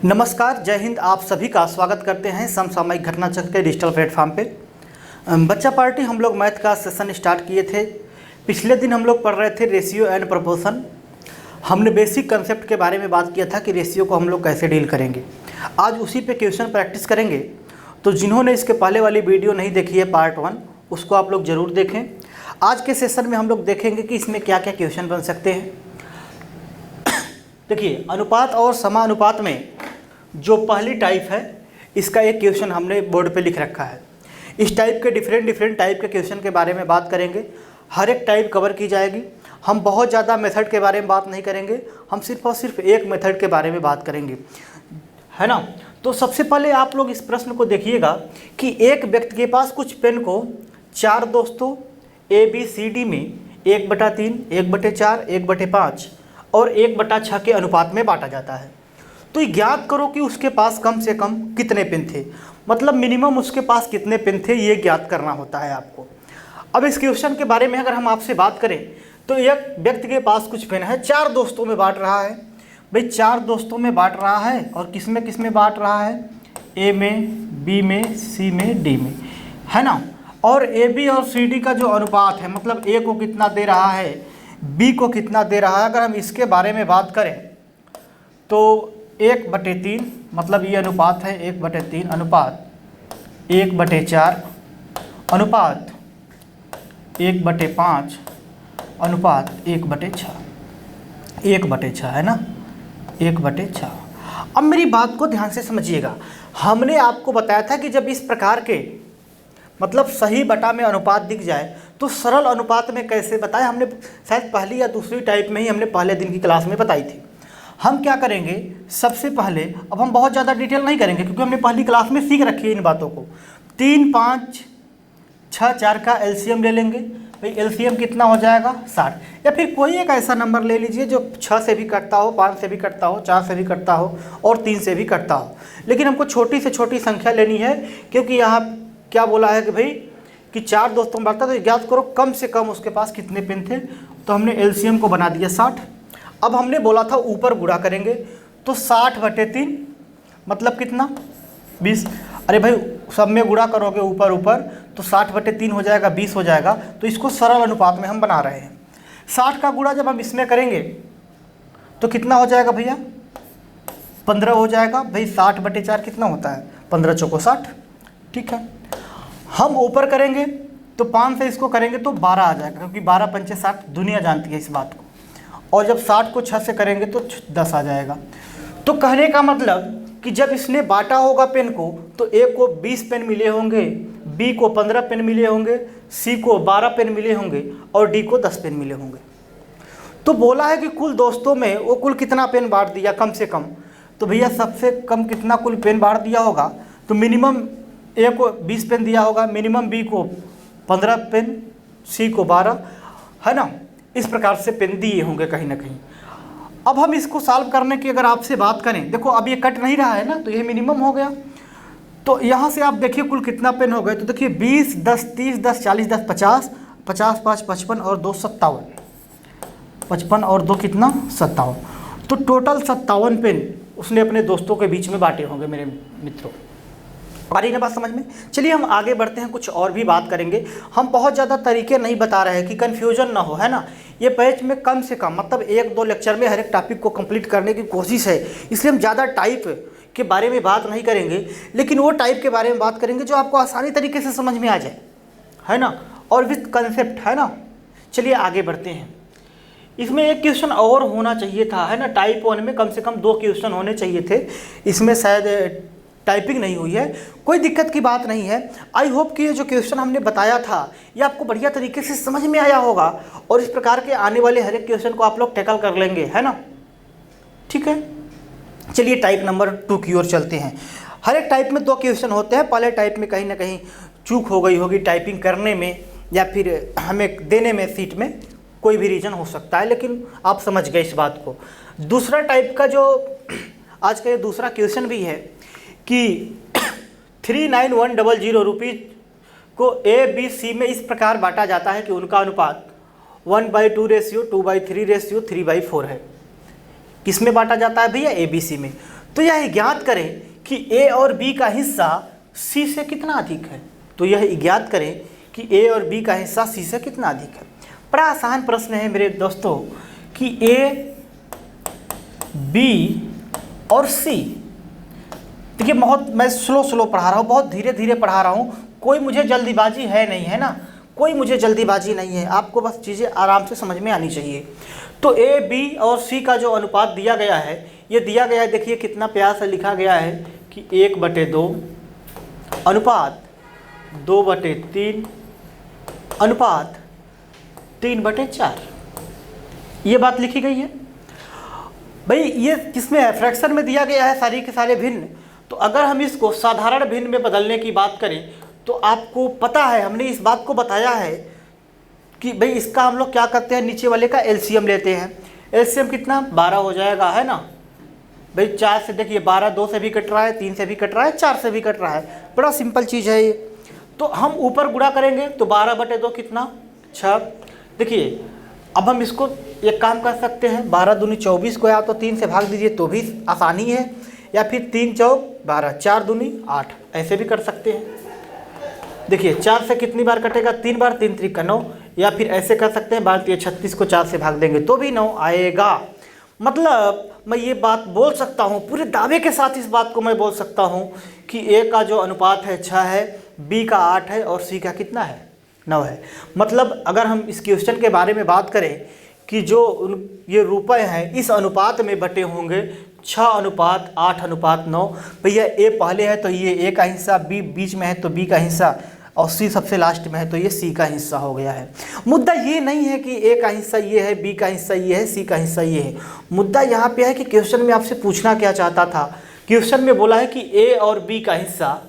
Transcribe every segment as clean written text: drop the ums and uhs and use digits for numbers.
नमस्कार, जय हिंद। आप सभी का स्वागत करते हैं समसामयिक घटना चक्र के डिजिटल प्लेटफॉर्म पे। बच्चा पार्टी हम लोग मैथ का सेशन स्टार्ट किए थे। पिछले दिन हम लोग पढ़ रहे थे रेशियो एंड प्रोपोर्शन। हमने बेसिक कंसेप्ट के बारे में बात किया था कि रेशियो को हम लोग कैसे डील करेंगे। आज उसी पे क्वेश्चन प्रैक्टिस करेंगे। तो जिन्होंने इसके पहले वाली वीडियो नहीं देखी है पार्ट 1, उसको आप लोग ज़रूर देखें। आज के सेशन में हम लोग देखेंगे कि इसमें क्या क्या क्वेश्चन बन सकते हैं। देखिए, अनुपात और समानुपात में जो पहली टाइप है, इसका एक क्वेश्चन हमने बोर्ड पे लिख रखा है। इस टाइप के डिफरेंट टाइप के क्वेश्चन के बारे में बात करेंगे। हर एक टाइप कवर की जाएगी। हम बहुत ज़्यादा मेथड के बारे में बात नहीं करेंगे, हम सिर्फ और सिर्फ एक मेथड के बारे में बात करेंगे, है ना। तो सबसे पहले आप लोग इस प्रश्न को देखिएगा कि एक व्यक्ति के पास कुछ पेन को 4 दोस्तों ABCD में 1/3, 1/4, 1/5 और 1/6 के अनुपात में बांटा जाता है। तो ज्ञात करो कि उसके पास कम से कम कितने पेन थे, मतलब मिनिमम उसके पास कितने पेन थे, ये ज्ञात करना होता है आपको। अब इस क्वेश्चन के बारे में अगर हम आपसे बात करें तो एक व्यक्ति के पास कुछ पेन है, 4 दोस्तों में बांट रहा है। भाई 4 दोस्तों में बांट रहा है और किस में बांट रहा है, A में, B में, C में, D में, है ना। और AB और CD का जो अनुपात है, मतलब A को कितना दे रहा है, B को कितना दे रहा है, अगर हम इसके बारे में बात करें तो 1/3, मतलब ये अनुपात है 1/3 अनुपात 1/4 अनुपात 1/5 अनुपात 1/6, 1/6 है ना, 1/6। अब मेरी बात को ध्यान से समझिएगा। हमने आपको बताया था कि जब इस प्रकार के मतलब सही बटा में अनुपात दिख जाए तो सरल अनुपात में कैसे बताएं। हमने शायद पहली या दूसरी टाइप में ही हमने पहले दिन की क्लास में बताई थी। हम क्या करेंगे, सबसे पहले, अब हम बहुत ज़्यादा डिटेल नहीं करेंगे क्योंकि हमने पहली क्लास में सीख रखी है इन बातों को। 3, 5, 6, 4 का एलसीएम ले लेंगे। भाई एलसीएम कितना हो जाएगा, 60। या फिर कोई एक ऐसा नंबर ले लीजिए जो 6 से भी कटता हो, 5 से भी कटता हो, 4 से भी कटता हो और 3 से भी कटता हो। लेकिन हमको छोटी से छोटी संख्या लेनी है क्योंकि यहाँ क्या बोला है कि भाई कि 4 दोस्तों में बांटता, तो ज्ञात करो कम से कम उसके पास कितने पेन थे। तो हमने एलसीएम को बना दिया 60। अब हमने बोला था ऊपर गुणा करेंगे, तो 60/3 मतलब कितना, 20। अरे भाई सब में गुणा करोगे ऊपर तो 60/3 हो जाएगा, 20 हो जाएगा। तो इसको सरल अनुपात में हम बना रहे हैं। 60 का गुणा जब हम इसमें करेंगे तो कितना हो जाएगा भैया, 15 हो जाएगा। भाई 60/4 कितना होता है, 15 चौको 60, ठीक है। हम ऊपर करेंगे तो 5 से इसको करेंगे तो 12 आ जाएगा, क्योंकि 12 पंचे 60, दुनिया जानती है इस बात को। और जब 60 को 6 से करेंगे तो 10 आ जाएगा। तो कहने का मतलब कि जब इसने बांटा होगा पेन को तो A को 20 पेन मिले होंगे, B को 15 पेन मिले होंगे, C को 12 पेन मिले होंगे और D को 10 पेन मिले होंगे। तो बोला है कि कुल दोस्तों में वो कुल कितना पेन बांट दिया कम से कम। तो भैया सबसे कम कितना कुल पेन बांट दिया होगा, तो मिनिमम A को 20 पेन दिया होगा, मिनिमम B को 15 पेन, C को 12, है ना। इस प्रकार से पेन दिए होंगे कहीं ना कहीं। अब हम इसको सॉल्व करने की अगर आपसे बात करें, देखो अब ये कट नहीं रहा है ना, तो ये मिनिमम हो गया। तो यहाँ से आप देखिए कुल कितना पेन हो गए। तो देखिए 20, 10, 30, 10, 40, 10, 50, 50, 5, 55 और 2 57, 55 और 2 कितना, 57। तो टोटल 57 पेन उसने अपने दोस्तों के बीच में बांटे होंगे मेरे मित्रों। आ रही ना बात समझ में। चलिए हम आगे बढ़ते हैं, कुछ और भी बात करेंगे। हम बहुत ज़्यादा तरीके नहीं बता रहे हैं कि कन्फ्यूजन ना हो, है ना। ये बैच में कम से कम मतलब 1-2 लेक्चर में हर एक टॉपिक को कंप्लीट करने की कोशिश है, इसलिए हम ज़्यादा टाइप के बारे में बात नहीं करेंगे, लेकिन वो टाइप के बारे में बात करेंगे जो आपको आसानी तरीके से समझ में आ जाए, है ना, और विथ कंसेप्ट, है ना। चलिए आगे बढ़ते हैं। इसमें एक क्वेश्चन और होना चाहिए था, है ना। टाइप 1 में कम से कम 2 क्वेश्चन होने चाहिए थे। इसमें शायद टाइपिंग नहीं हुई है, कोई दिक्कत की बात नहीं है। आई होप कि ये जो क्वेश्चन हमने बताया था ये आपको बढ़िया तरीके से समझ में आया होगा और इस प्रकार के आने वाले हर एक क्वेश्चन को आप लोग टैकल कर लेंगे, है ना, ठीक है। चलिए टाइप नंबर 2 की ओर चलते हैं। हर एक टाइप में 2 क्वेश्चन होते हैं। पहले टाइप में कहीं ना कहीं चूक हो गई होगी टाइपिंग करने में या फिर हमें देने में, सीट में, कोई भी रीज़न हो सकता है, लेकिन आप समझ गए इस बात को। दूसरा टाइप का जो आज का ये दूसरा क्वेश्चन भी है कि 39100 रुपीज़ को ABC में इस प्रकार बांटा जाता है कि उनका अनुपात 1/2 रेशियो, 2/3 रेशियो, 3/4 है। किस में बांटा जाता है भैया, ABC में। तो यह ज्ञात करें कि ए और बी का हिस्सा सी से कितना अधिक है। तो यह ज्ञात करें कि ए और बी का हिस्सा सी से कितना अधिक है। बड़ा आसान प्रश्न है मेरे दोस्तों कि ए, बी और सी, देखिए बहुत मैं स्लो पढ़ा रहा हूँ, बहुत धीरे धीरे पढ़ा रहा हूँ, कोई मुझे जल्दीबाजी है नहीं, है ना, कोई मुझे जल्दीबाजी नहीं है, आपको बस चीज़ें आराम से समझ में आनी चाहिए। तो ए, बी और सी का जो अनुपात दिया गया है, ये दिया गया है, देखिए कितना प्यार से लिखा गया है कि 1/2 अनुपात 2/3 अनुपात 3/4, ये बात लिखी गई है। भाई ये किसमें है, फ्रैक्शन में दिया गया है सारी के सारे भिन्न। तो अगर हम इसको साधारण भिन्न में बदलने की बात करें तो आपको पता है, हमने इस बात को बताया है कि भाई इसका हम लोग क्या करते हैं, नीचे वाले का एलसीएम लेते हैं। एलसीएम कितना, 12 हो जाएगा, है ना भाई। 4 से देखिए 12 2 से भी कट रहा है, 3 से भी कट रहा है, 4 से भी कट रहा है, बड़ा सिंपल चीज़ है ये। तो हम ऊपर गुणा करेंगे तो 12/2 कितना, 6। देखिए अब हम इसको एक काम कर सकते हैं, 12 दूनी 24 को या तो 3 से भाग दीजिए तो भी आसानी है, या फिर 3 चौक 12, 4 दूनी 8, ऐसे भी कर सकते हैं। देखिए 4 से कितनी बार कटेगा, 3 बार, 3 त्रिक का 9, या फिर ऐसे कर सकते हैं 12 36 को 4 से भाग देंगे तो भी 9 आएगा। मतलब मैं ये बात बोल सकता हूँ, पूरे दावे के साथ इस बात को मैं बोल सकता हूँ कि ए का जो अनुपात है 6 है, बी का 8 है और सी का कितना है, 9 है। मतलब अगर हम इस क्वेश्चन के बारे में बात करें कि जो ये रुपए हैं इस अनुपात में बटे होंगे 6:8:9। भैया ए पहले है तो ये ए का हिस्सा, बी बीच में है तो बी का हिस्सा, और सी सबसे लास्ट में है तो ये सी का हिस्सा हो गया है। मुद्दा ये नहीं है कि ए का हिस्सा ये है, बी का हिस्सा ये है, सी का हिस्सा ये है। मुद्दा यहाँ पे है कि क्वेश्चन में आपसे पूछना क्या चाहता था। क्वेश्चन में बोला है कि ए और बी का हिस्सा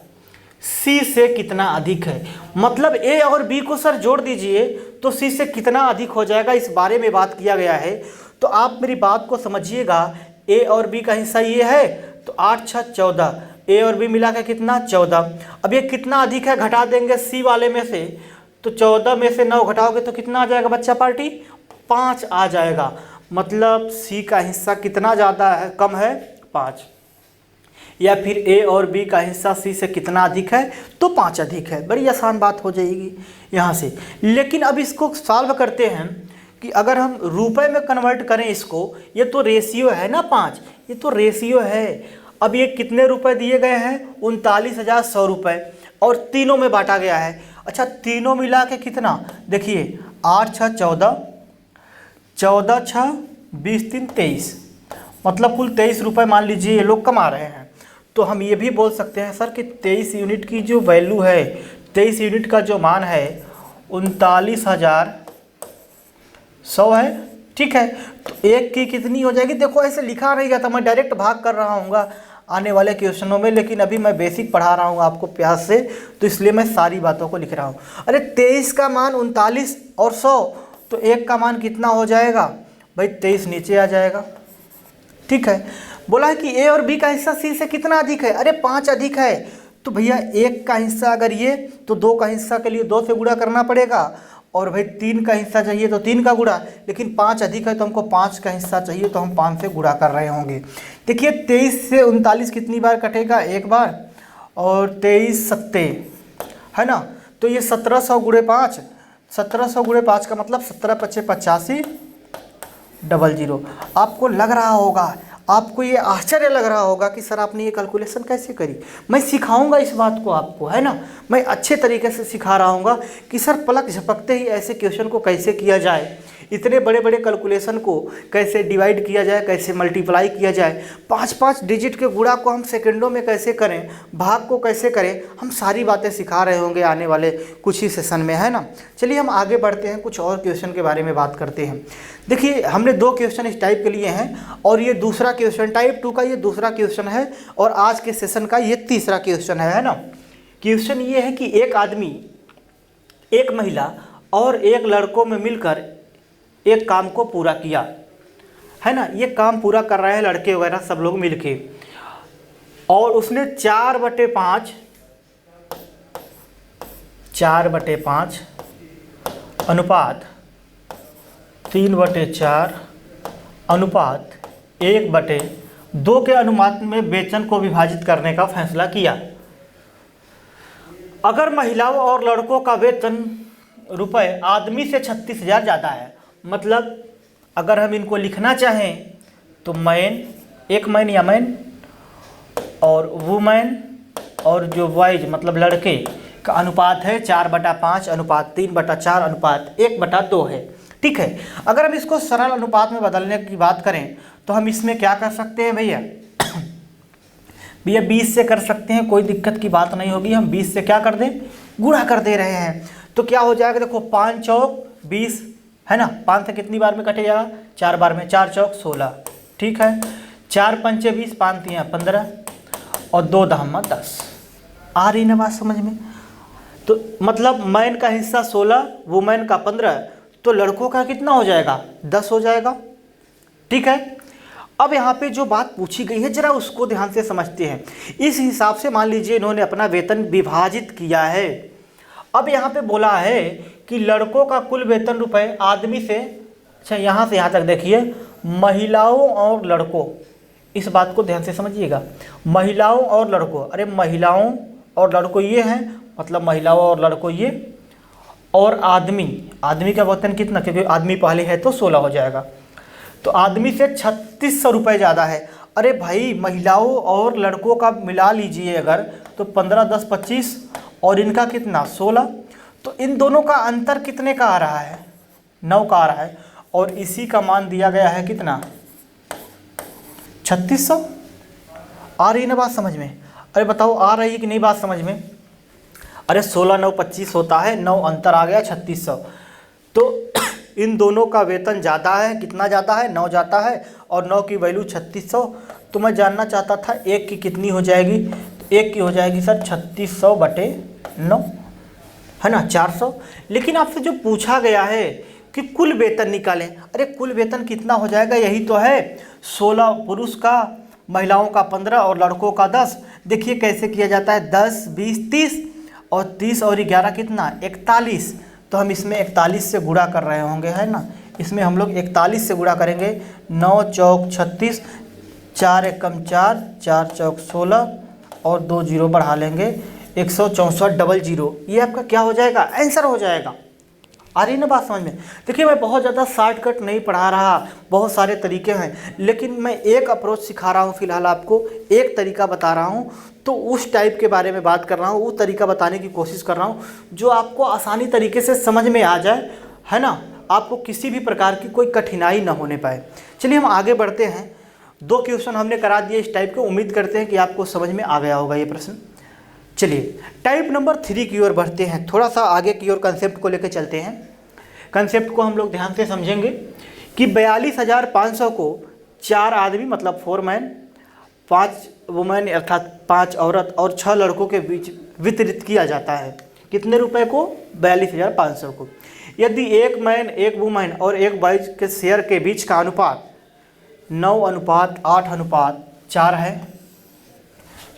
सी से कितना अधिक है। मतलब ए और बी को सर जोड़ दीजिए तो सी से कितना अधिक हो जाएगा, इस बारे में बात किया गया है। तो आप मेरी बात को समझिएगा, ए और बी का हिस्सा ये है तो 8 6 14, ए और बी मिला के कितना, 14। अब ये कितना अधिक है घटा देंगे सी वाले में से, तो 14 में से 9 घटाओगे तो कितना आ जाएगा बच्चा पार्टी, 5 आ जाएगा। मतलब सी का हिस्सा कितना ज़्यादा है, कम है, 5। या फिर ए और बी का हिस्सा सी से कितना अधिक है, तो 5 अधिक है। बड़ी आसान बात हो जाएगी यहाँ से। लेकिन अब इसको सॉल्व करते हैं कि अगर हम रुपए में कन्वर्ट करें इसको, ये तो रेशियो है ना 5, ये तो रेशियो है। अब ये कितने रुपए दिए गए हैं, 39,100 रुपये, और तीनों में बांटा गया है। अच्छा तीनों मिला के कितना, देखिए 8 6 14, 14 6 20 3 23, मतलब कुल 23 रुपये मान लीजिए ये लोग कमा रहे हैं। तो हम ये भी बोल सकते हैं सर कि 23 यूनिट की जो वैल्यू है, 23 यूनिट का जो मान है 39,100 है। ठीक है, तो एक की कितनी हो जाएगी, देखो ऐसे लिखा नहीं जाता, मैं डायरेक्ट भाग कर रहा हूँ आने वाले क्वेश्चनों में, लेकिन अभी मैं बेसिक पढ़ा रहा हूँ आपको प्यार से, तो इसलिए मैं सारी बातों को लिख रहा हूँ। अरे 23 का मान 39 और 100, तो एक का मान कितना हो जाएगा भाई, 23 नीचे आ जाएगा। ठीक है, बोला है कि ए और बी का हिस्सा सी से कितना अधिक है, अरे 5 अधिक है। तो भैया एक का हिस्सा अगर ये, तो 2 का हिस्सा के लिए 2 से गुणा करना पड़ेगा, और भाई 3 का हिस्सा चाहिए तो 3 का गुणा, लेकिन 5 अधिक है तो हमको 5 का हिस्सा चाहिए तो हम 5 से गुणा कर रहे होंगे। देखिए 23 से 39 कितनी बार कटेगा, एक बार, और 23 सत्ते, है ना, तो ये 1700 गुणे 5, 1700 गुणे 5 का मतलब 17 5 85 00। आपको लग रहा होगा, आपको ये आश्चर्य लग रहा होगा कि सर आपने ये कैलकुलेशन कैसे करी। मैं सिखाऊंगा इस बात को आपको, है ना, मैं अच्छे तरीके से सिखा रहा हूँगा कि सर पलक झपकते ही ऐसे क्वेश्चन को कैसे किया जाए, इतने बड़े बड़े कैलकुलेशन को कैसे डिवाइड किया जाए, कैसे मल्टीप्लाई किया जाए, 5-5 डिजिट के गुणा को हम सेकंडों में कैसे करें, भाग को कैसे करें, हम सारी बातें सिखा रहे होंगे आने वाले कुछ ही सेशन में, है ना। चलिए हम आगे बढ़ते हैं, कुछ और क्वेश्चन के बारे में बात करते हैं। देखिए हमने 2 क्वेश्चन इस टाइप के लिए हैं, और ये दूसरा क्वेश्चन टाइप 2 का ये दूसरा क्वेश्चन है, और आज के सेशन का ये तीसरा क्वेश्चन है ना। क्वेश्चन ये है कि एक आदमी, एक महिला और एक लड़कों में मिलकर एक काम को पूरा किया, है ना, ये काम पूरा कर रहे हैं लड़के वगैरह सब लोग मिलके, और उसने 4/5 अनुपात 3/4 अनुपात 1/5 2 के अनुपात में वेतन को विभाजित करने का फैसला किया। अगर महिलाओं और लड़कों का वेतन रुपए आदमी से 36,000 ज़्यादा है, मतलब अगर हम इनको लिखना चाहें तो मैन, एक मैन या मैन और वुमेन और जो बॉयज मतलब लड़के का अनुपात है 4/5 अनुपात 3/4 अनुपात 1/2 है। ठीक है, अगर हम इसको सरल अनुपात में बदलने की बात करें तो हम इसमें क्या कर सकते हैं भैया? भैया 20 से कर सकते हैं, कोई दिक्कत की बात नहीं होगी। हम 20 से क्या कर दें? गुणा कर दे रहे हैं। तो क्या हो जाएगा? देखो 5 चौक 20 है ना, 5 से कितनी बार में कटेगा? 4 बार में, 4 चौक 16। ठीक है, 4 पंचे 20, 5 तियां 15 और 2 दहमा 10। आ रही ना बात समझ में? तो मतलब मैन का हिस्सा 16, वुमेन का 15, तो लड़कों का कितना हो जाएगा? 10 हो जाएगा। ठीक है, अब यहाँ पे जो बात पूछी गई है जरा उसको ध्यान से समझते हैं। इस हिसाब से मान लीजिए इन्होंने अपना वेतन विभाजित किया है। अब यहाँ पे बोला है कि लड़कों का कुल वेतन रुपए आदमी से, अच्छा यहाँ से यहाँ तक देखिए, महिलाओं और लड़कों, इस बात को ध्यान से समझिएगा। महिलाओं और लड़कों, अरे महिलाओं और लड़कों ये हैं, मतलब महिलाओं और लड़कों ये, और आदमी का वेतन कितना, क्योंकि आदमी पहले है तो 16 हो जाएगा, तो आदमी से 3600 रुपये ज़्यादा है। अरे भाई महिलाओं और लड़कों का मिला लीजिए अगर, तो 15 10 25 और इनका कितना 16, तो इन दोनों का अंतर कितने का आ रहा है? 9 का आ रहा है। और इसी का मान दिया गया है कितना? 3600। आ रही ना बात समझ में? अरे बताओ आ रही है कि नहीं बात समझ में? अरे 16 9 25 होता है, 9 अंतर आ गया 3600। तो इन दोनों का वेतन ज़्यादा है, कितना ज़्यादा है? 9 जाता है, और 9 की वैल्यू 3600। तो मैं जानना चाहता था एक की कितनी हो जाएगी? तो एक की हो जाएगी सर 3600/9, है ना, 400। लेकिन आपसे जो पूछा गया है कि कुल वेतन निकालें, अरे कुल वेतन कितना हो जाएगा? यही तो है, 16 पुरुष का, महिलाओं का 15 और लड़कों का 10। देखिए कैसे किया जाता है, 10 20 30 और 30 और 11 कितना? 41। तो हम इसमें 41 से गुणा कर रहे होंगे, है ना, इसमें हम लोग 41 से गुणा करेंगे। 9 चौक 36, 4 एकम 4, 4 चौक 16 और 2 जीरो बढ़ा लेंगे, 164 ये आपका क्या हो जाएगा? आंसर हो जाएगा। आ रही ना बात समझ में? देखिए मैं बहुत ज़्यादा शॉर्टकट नहीं पढ़ा रहा, बहुत सारे तरीके हैं, लेकिन मैं एक अप्रोच सिखा रहा हूँ फ़िलहाल आपको, एक तरीका बता रहा हूँ। तो उस टाइप के बारे में बात कर रहा हूँ, वो तरीका बताने की कोशिश कर रहा हूँ जो आपको आसानी तरीके से समझ में आ जाए, है ना, आपको किसी भी प्रकार की कोई कठिनाई ना होने पाए। चलिए हम आगे बढ़ते हैं। 2 क्वेश्चन हमने करा दिए इस टाइप के, उम्मीद करते हैं कि आपको समझ में आ गया होगा ये प्रश्न। चलिए टाइप नंबर 3 की ओर बढ़ते हैं, थोड़ा सा आगे की ओर कंसेप्ट को लेकर चलते हैं। कंसेप्ट को हम लोग ध्यान से समझेंगे कि 42,500 को 4 आदमी मतलब 4 मैन, 5 वुमेन अर्थात 5 औरत और 6 लड़कों के बीच वितरित किया जाता है। कितने रुपए को? 42,500 को। यदि 1 मैन 1 वुमेन और 1 बॉयज के शेयर के बीच का अनुपात 9:8:4 है,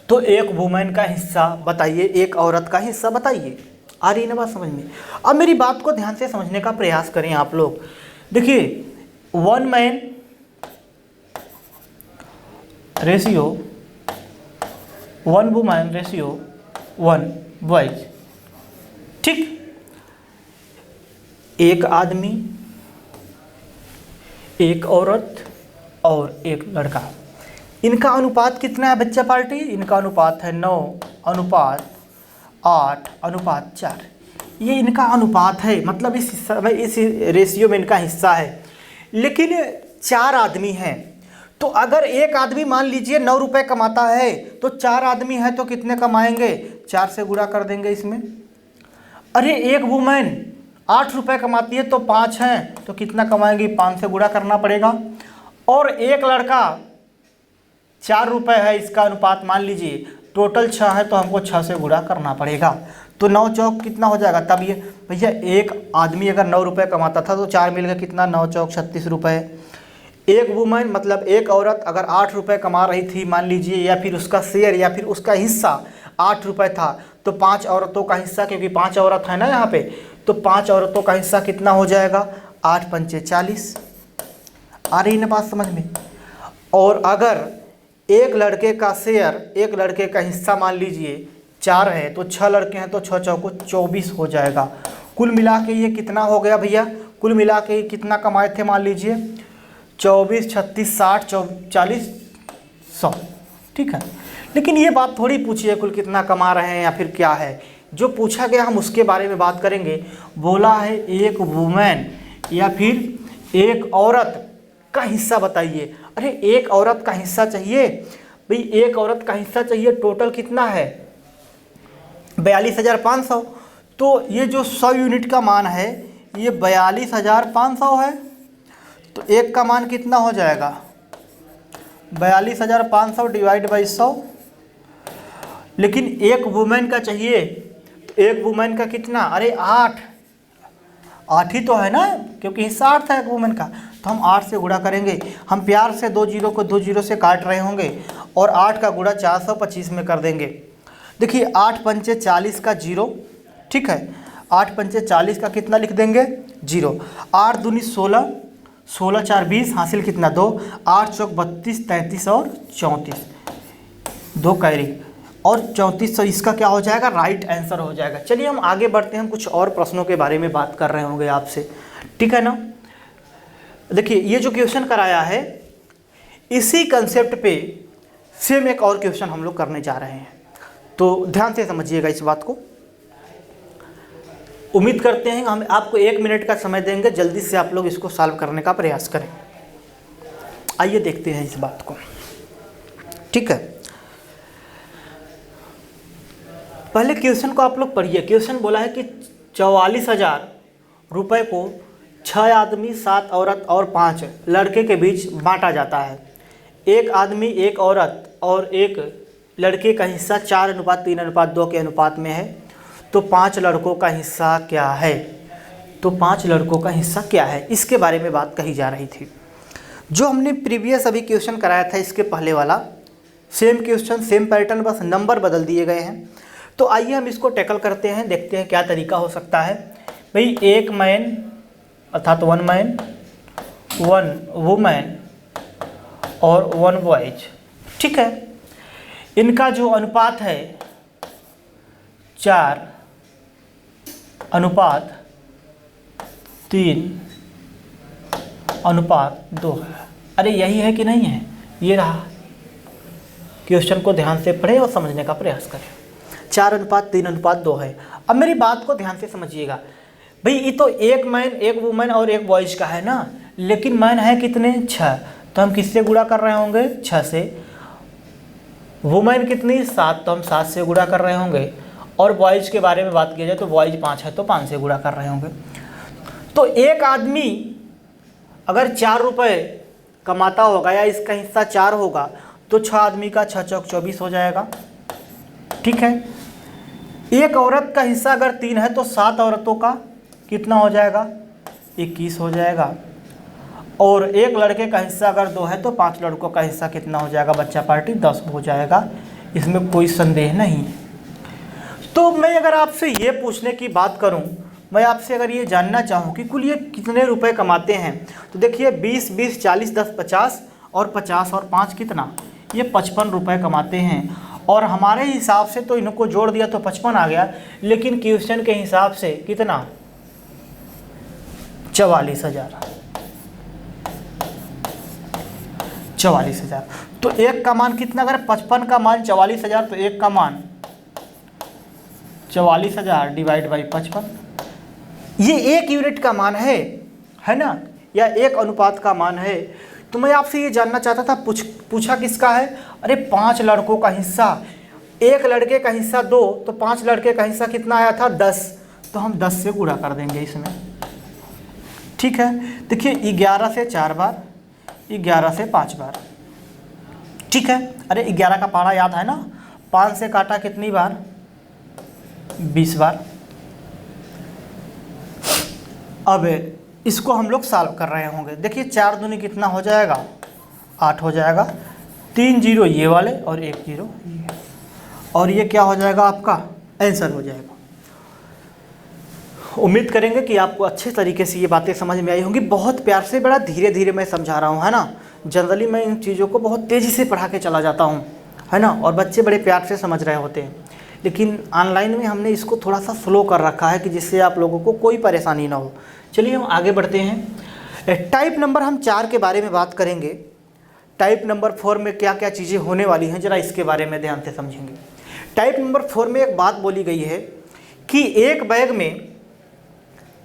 तो 1 वुमेन का हिस्सा बताइए, 1 औरत का हिस्सा बताइए। आ रही है ना बात समझ में? अब मेरी बात को ध्यान से समझने का प्रयास करें आप लोग। देखिए 1 man ratio 1 women ratio 1 boys, ठीक। 1 आदमी 1 औरत और 1 लड़का, इनका अनुपात कितना है बच्चा पार्टी? इनका अनुपात है 9:8:4। ये इनका अनुपात है, मतलब इस हिस्सा में, इस रेशियो में इनका हिस्सा है। लेकिन 4 आदमी हैं, तो अगर 1 आदमी मान लीजिए 9 रुपये कमाता है, तो 4 आदमी हैं तो कितने कमाएंगे? 4 से गुणा कर देंगे इसमें। अरे 1 वुमेन 8 रुपये कमाती है, तो 5 हैं तो कितना कमाएंगी? 5 से गुणा करना पड़ेगा। और 1 लड़का 4 रुपये है, इसका अनुपात मान लीजिए, टोटल 6 है तो हमको 6 से गुणा करना पड़ेगा। तो 9 चौक कितना हो जाएगा? तब ये भैया 1 आदमी अगर 9 रुपये कमाता था तो 4 मिल गया कितना? 9 चौक 36 रुपये। 1 वुमेन मतलब 1 औरत अगर 8 रुपये कमा रही थी मान लीजिए, या फिर उसका शेयर या फिर उसका हिस्सा 8 रुपये था, तो 5 औरतों का हिस्सा, क्योंकि 5 औरत है ना यहाँ पे, तो 5 औरतों का हिस्सा कितना हो जाएगा? 8 पंचे 40। आ रही ना बात समझ में? और अगर एक लड़के का शेयर, एक लड़के का हिस्सा मान लीजिए 4 है, तो 6 लड़के हैं तो 6 चौको 24 हो जाएगा। कुल मिला के ये कितना हो गया भैया, कुल मिला के कितना कमाए थे मान लीजिए 24, 36, 60, 40, 100, ठीक है। लेकिन ये बात थोड़ी पूछी है कुल कितना कमा रहे हैं या फिर क्या है, जो पूछा गया हम उसके बारे में बात करेंगे। बोला है एक वुमेन या फिर एक औरत का हिस्सा बताइए। अरे एक औरत का हिस्सा चाहिए भाई, एक औरत का हिस्सा चाहिए। टोटल कितना है 42,500। तो ये जो 100 यूनिट का मान है ये 42,500 है। तो एक का मान कितना हो जाएगा 42,500 डिवाइड बाई 100। लेकिन एक वुमेन का चाहिए, तो एक वुमेन का कितना, अरे 8 ही तो है ना, क्योंकि हिस्सा 8 था एक वुमेन का। तो हम 8 से गुणा करेंगे। हम प्यार से 2 जीरो को 2 जीरो से काट रहे होंगे और 8 का गुणा 425 में कर देंगे। देखिए 8 पंचे 40 का 0, ठीक है। 8 पंचे 40 का कितना लिख देंगे 0। 8 दूनी 16, 16 4 20, हासिल कितना 2, 8 चौक 32, 33 और 34, 2 कैरी और 3400। इसका क्या हो जाएगा, राइट आंसर हो जाएगा। चलिए हम आगे बढ़ते हैं, हम कुछ और प्रश्नों के बारे में बात कर रहे होंगे आपसे, ठीक है ना। देखिए ये जो क्वेश्चन कराया है इसी कंसेप्ट पे सेम एक और क्वेश्चन हम लोग करने जा रहे हैं, तो ध्यान से समझिएगा इस बात को। उम्मीद करते हैं हम आपको 1 मिनट का समय देंगे, जल्दी से आप लोग इसको सॉल्व करने का प्रयास करें। आइए देखते हैं इस बात को, ठीक है। पहले क्वेश्चन को आप लोग पढ़िए। क्वेश्चन बोला है कि 44,000 रुपये को 6 आदमी, 7 औरत और 5 लड़के के बीच बांटा जाता है। एक आदमी, एक औरत और एक लड़के का हिस्सा 4:3:2 के अनुपात में है, तो 5 लड़कों का हिस्सा क्या है। तो 5 लड़कों का हिस्सा क्या है, इसके बारे में बात कही जा रही थी। जो हमने प्रीवियस अभी क्वेश्चन कराया था इसके पहले वाला सेम क्वेश्चन, सेम पैटर्न, बस नंबर बदल दिए गए हैं। तो आइए हम इसको टैकल करते हैं, देखते हैं क्या तरीका हो सकता है। भाई एक मैन अर्थात 1 मैन, 1 वुमेन और 1 बॉयज, ठीक है। इनका जो अनुपात है 4:3:2 है। अरे यही है कि नहीं है, ये रहा। क्वेश्चन को ध्यान से पढ़ें और समझने का प्रयास करें। 4:3:2 है। अब मेरी बात को ध्यान से समझिएगा। भाई ये तो एक मैन, एक वुमेन और एक बॉयज का है ना, लेकिन मैन है कितने 6, तो हम किससे गुणा कर रहे होंगे 6 से। वुमेन कितनी 7, तो हम 7 से गुणा कर रहे होंगे। और बॉयज के बारे में बात किया जाए तो बॉयज 5 है, तो 5 से गुणा कर रहे होंगे। तो एक आदमी अगर 4 रुपये कमाता होगा या इसका हिस्सा 4 होगा, तो 6 आदमी का 6 चौक 24 हो जाएगा, ठीक है। एक औरत का हिस्सा अगर 3 है तो 7 औरतों का कितना हो जाएगा 21 हो जाएगा। और एक लड़के का हिस्सा अगर 2 है तो 5 लड़कों का हिस्सा कितना हो जाएगा बच्चा पार्टी 10 हो जाएगा। इसमें कोई संदेह नहीं है। तो मैं अगर आपसे ये पूछने की बात करूं, मैं आपसे अगर ये जानना चाहूं कि कुल ये कितने रुपए कमाते हैं, तो देखिए 20, 20, 40, 10, 50 और 50 और 5 कितना, ये 55 रुपये कमाते हैं। और हमारे हिसाब से तो इनको जोड़ दिया तो 55 आ गया, लेकिन क्वेश्चन के हिसाब से कितना 44,000। 44,000। तो एक का मान कितना, अगर 55 का मान 44,000 तो एक का मान 44,000 डिवाइड बाई 55। ये एक यूनिट का मान है ना, या एक अनुपात का मान है। तो मैं आपसे ये जानना चाहता था, पूछा किसका है, अरे 5 लड़कों का हिस्सा। एक लड़के का हिस्सा 2, तो 5 लड़के का हिस्सा कितना आया था 10, तो हम 10 से गुणा कर देंगे इसमें, ठीक है। देखिए 11 से 4 बार, 11 से 5 बार, ठीक है। अरे 11 का पारा याद है ना, 5 से काटा कितनी बार 20 बार। अब इसको हम लोग सॉल्व कर रहे होंगे। देखिए 4 दूनी कितना हो जाएगा 8 हो जाएगा, 3 जीरो ये वाले और 1 जीरो ये, और ये क्या हो जाएगा आपका आंसर हो जाएगा। उम्मीद करेंगे कि आपको अच्छे तरीके से ये बातें समझ में आई होंगी। बहुत प्यार से, बड़ा धीरे धीरे मैं समझा रहा हूँ, है ना। जनरली मैं इन चीज़ों को बहुत तेज़ी से पढ़ा के चला जाता हूँ, है ना, और बच्चे बड़े प्यार से समझ रहे होते हैं। लेकिन ऑनलाइन में हमने इसको थोड़ा सा स्लो कर रखा है कि जिससे आप लोगों को कोई परेशानी ना हो। चलिए हम आगे बढ़ते हैं। टाइप नंबर हम 4 के बारे में बात करेंगे। टाइप नंबर 4 में क्या क्या चीज़ें होने वाली हैं, ज़रा इसके बारे में ध्यान से समझेंगे। टाइप नंबर 4 में एक बात बोली गई है कि एक बैग में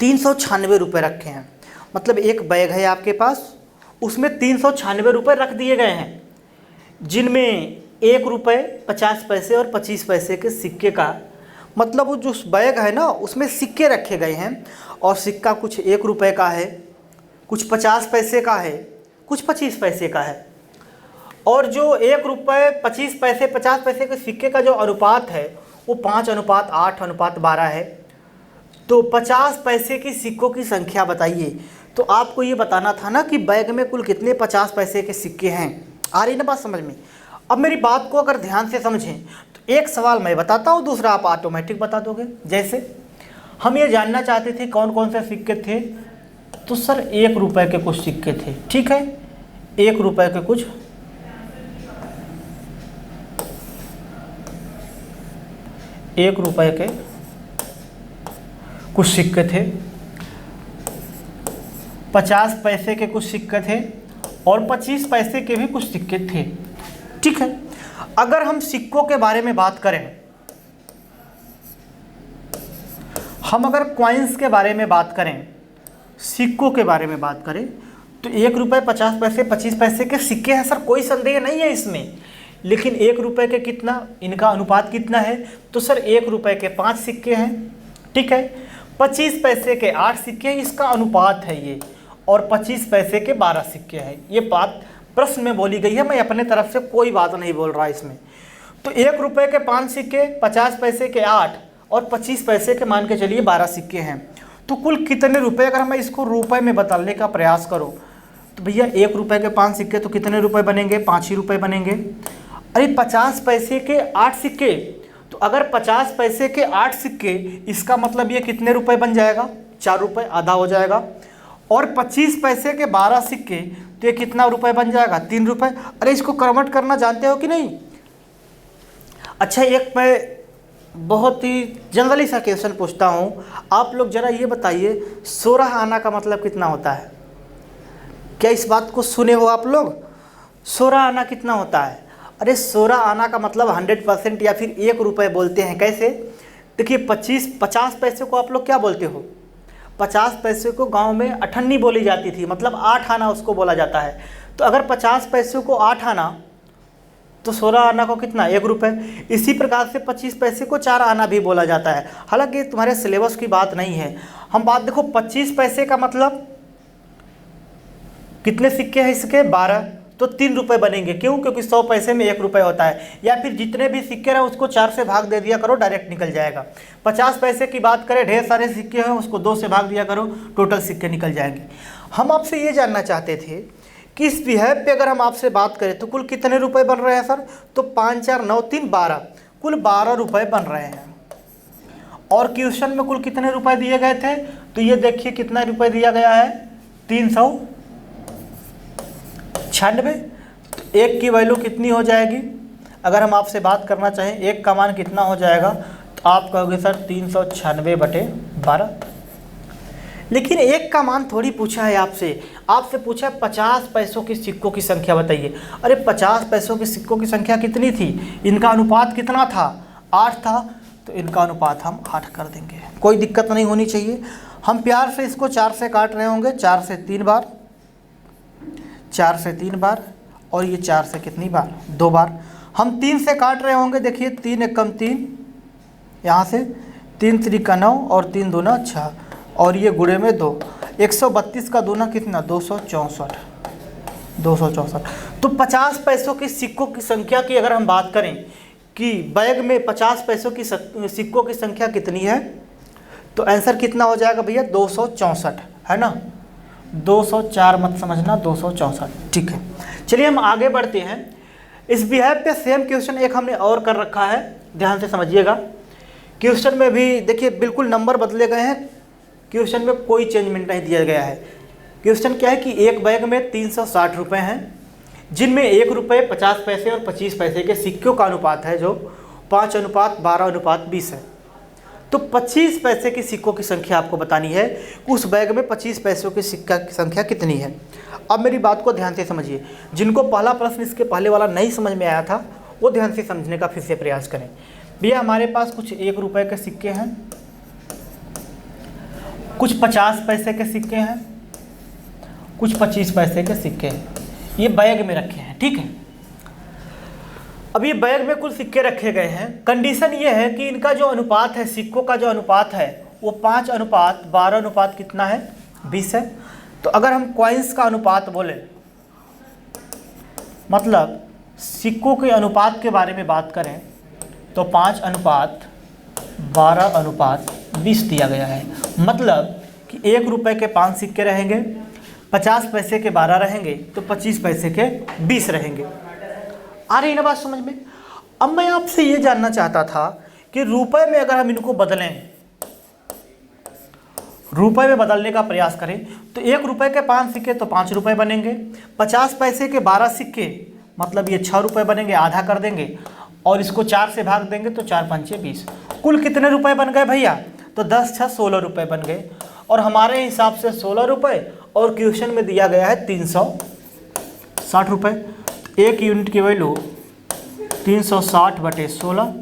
396 रुपये रखे हैं। मतलब एक बैग है आपके पास, उसमें 396 रुपये रख दिए गए हैं, जिनमें 1 रुपये 50 पैसे और 25 पैसे के सिक्के का, मतलब वो जो बैग है ना उसमें सिक्के रखे गए हैं, और सिक्का कुछ 1 रुपये का है, कुछ 50 पैसे का है, कुछ 25 पैसे का है। और जो 1 रुपये 25 पैसे 50 पैसे के सिक्के का जो अनुपात है वो 5:8:12 है। तो 50 पैसे की सिक्कों की संख्या बताइए। तो आपको ये बताना था ना कि बैग में कुल कितने 50 पैसे के सिक्के हैं। आ रही ना बात समझ में? अब मेरी बात को अगर ध्यान से समझें तो एक सवाल मैं बताता हूँ, दूसरा आप ऑटोमेटिक बता दोगे। जैसे हम ये जानना चाहते थे कौन कौन से सिक्के थे, तो सर 1 रुपये के कुछ सिक्के थे, ठीक है, 1 रुपये के कुछ 1 रुपये के कुछ सिक्के थे, 50 पैसे के कुछ सिक्के थे, और 25 पैसे के भी कुछ सिक्के थे, ठीक है। अगर हम सिक्कों के बारे में बात करें, हम अगर कॉइन्स के बारे में बात करें, सिक्कों के बारे में बात करें, तो 1 रुपये 50 पैसे 25 पैसे के सिक्के हैं सर, कोई संदेह नहीं है इसमें। लेकिन 1 रुपये के कितना, इनका अनुपात कितना है, तो सर 1 रुपये के 5 सिक्के हैं, ठीक है। 25 पैसे के 8 सिक्के हैं, इसका अनुपात है ये, और 25 पैसे के 12 सिक्के हैं। ये बात प्रश्न में बोली गई है, मैं अपने तरफ से कोई बात नहीं बोल रहा इसमें। तो 1 रुपये के 5 सिक्के, 50 पैसे के 8 और 25 पैसे के मान के चलिए 12 सिक्के हैं। तो कुल कितने रुपए, अगर मैं इसको रुपए में बदलने का प्रयास करूं तो भैया 1 रुपये के 5 सिक्के तो कितने रुपए बनेंगे, 5 ही रुपये बनेंगे। अरे 50 पैसे के 8 सिक्के, तो अगर 50 पैसे के 8 सिक्के, इसका मतलब ये कितने रुपए बन जाएगा, 4 रुपये, आधा हो जाएगा। और 25 पैसे के 12 सिक्के, तो ये कितना रुपए बन जाएगा, 3 रुपये। अरे इसको कन्वर्ट करना जानते हो कि नहीं? अच्छा, एक मैं बहुत ही जनरली सा क्वेश्चन पूछता हूँ, आप लोग ज़रा ये बताइए 16 आना का मतलब कितना होता है? क्या इस बात को सुने हो आप लोग? 16 आना कितना होता है? अरे 16 आना का मतलब 100% या फिर 1 रुपये बोलते हैं। कैसे? देखिए 50 पैसे को आप लोग क्या बोलते हो? 50 पैसे को गांव में अठन्नी बोली जाती थी, मतलब 8 आना उसको बोला जाता है। तो अगर 50 पैसे को 8 आना, तो 16 आना को कितना, 1 रुपये। इसी प्रकार से 25 पैसे को 4 आना भी बोला जाता है। हालांकि तुम्हारे सिलेबस की बात नहीं है, हम बात देखो 25 पैसे का मतलब कितने सिक्के हैं इसके, 12, तो 3 रुपये बनेंगे। क्यों? क्योंकि 100 पैसे में 1 रुपये होता है। या फिर जितने भी सिक्के रहे उसको 4 से भाग दे दिया करो, डायरेक्ट निकल जाएगा। 50 पैसे की बात करें, ढेर सारे सिक्के हैं, उसको 2 से भाग दिया करो, टोटल सिक्के निकल जाएंगे। हम आपसे ये जानना चाहते थे कि इस बिहेव पे अगर हम आपसे बात करें तो कुल कितने रुपए बन रहे हैं सर? तो 5 4 9 3 12, कुल 12 रुपये बन रहे हैं। और क्वेश्चन में कुल कितने रुपए दिए गए थे? तो ये देखिए कितना रुपए दिया गया है, 396। तो 1 की वैल्यू कितनी हो जाएगी? अगर हम आपसे बात करना चाहें 1 का मान कितना हो जाएगा, तो आप कहोगे सर 396/12। लेकिन 1 का मान थोड़ी पूछा है आपसे, आपसे पूछा 50 पैसों की सिक्कों की संख्या बताइए। अरे 50 पैसों की सिक्कों की संख्या कितनी थी, इनका अनुपात कितना था, 8 था, तो इनका अनुपात हम 8 कर देंगे, कोई दिक्कत नहीं होनी चाहिए। हम प्यार से इसको 4 से काट रहे होंगे, 4 से 3 बार, 4 से 3 बार, और ये 4 से कितनी बार, 2 बार। हम 3 से काट रहे होंगे, देखिए 3 × 3, यहाँ से 3 3 का 9 और 3 दूना 6, और ये गुणे में 2, 132 का दूना कितना, 264, 264। तो 50 पैसों की सिक्कों की संख्या की अगर हम बात करें कि बैग में 50 पैसों की सिक्कों की संख्या कितनी है, तो आंसर कितना हो जाएगा भैया, 264, है ना। 204 मत समझना, 264, ठीक है। चलिए हम आगे बढ़ते हैं। इस बिहेव पे सेम क्वेश्चन एक हमने और कर रखा है, ध्यान से समझिएगा। क्वेश्चन में भी देखिए बिल्कुल नंबर बदले गए हैं, क्वेश्चन में कोई चेंजमेंट नहीं दिया गया है। क्वेश्चन क्या है कि एक बैग में 360 रुपये हैं, जिनमें 1 रुपये 50 पैसे और 25 पैसे के सिक्कों का अनुपात है जो 5:12:20 है। तो 25 पैसे के सिक्कों की संख्या आपको बतानी है, उस बैग में 25 पैसों के सिक्का की संख्या कितनी है। अब मेरी बात को ध्यान से समझिए, जिनको पहला प्रश्न इसके पहले वाला नहीं समझ में आया था वो ध्यान से समझने का फिर से प्रयास करें। भैया हमारे पास कुछ 1 रुपये के सिक्के हैं, कुछ 50 पैसे के सिक्के हैं, कुछ 25 पैसे के सिक्के हैं, ये बैग में रखे हैं, ठीक है। अब ये बैग में कुल सिक्के रखे गए हैं। कंडीशन ये है कि इनका जो अनुपात है, सिक्कों का जो अनुपात है वो 5:12 कितना है, 20 है। तो अगर हम कॉइन्स का अनुपात बोले, मतलब सिक्कों के अनुपात के बारे में बात करें, तो 5:12:20 दिया गया है। मतलब कि 1 रुपये के 5 सिक्के रहेंगे, 50 पैसे के 12 रहेंगे, तो 25 पैसे के 20 रहेंगे। आ रही ना बात समझ में। अब मैं आपसे ये जानना चाहता था कि रुपए में अगर हम इनको बदलें, रुपए में बदलने का प्रयास करें, तो 1 रुपये के 5 सिक्के तो 5 रुपये बनेंगे, 50 पैसे के 12 सिक्के मतलब ये 6 रुपये बनेंगे, आधा कर देंगे और इसको 4 से भाग देंगे तो 4×5 = 20। कुल कितने रुपए बन गए भैया, तो 10×6 = 16 रुपये बन गए। और हमारे हिसाब से 16 रुपये और क्वेश्चन में दिया गया है 360 रुपये। एक यूनिट की वैल्यू 360/16,